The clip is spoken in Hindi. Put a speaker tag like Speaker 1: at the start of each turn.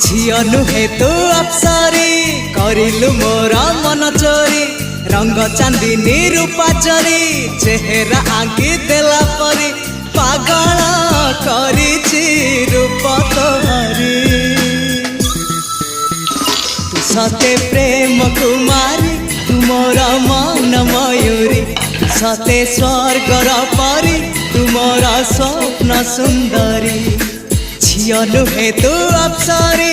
Speaker 1: झियो नुहे तू अप्सरी करिलु मोर मन चोरी रंग चांदनी रूपा चोरी चेहरा आंकी देला परी पागल करिछि रूप तोहरी तू सते प्रेम कुमारी तू मोर मन मयूरी सते स्वर्गर परी तू मोर स्वप्न सुंदरी झियो नुहे तू अप्सरी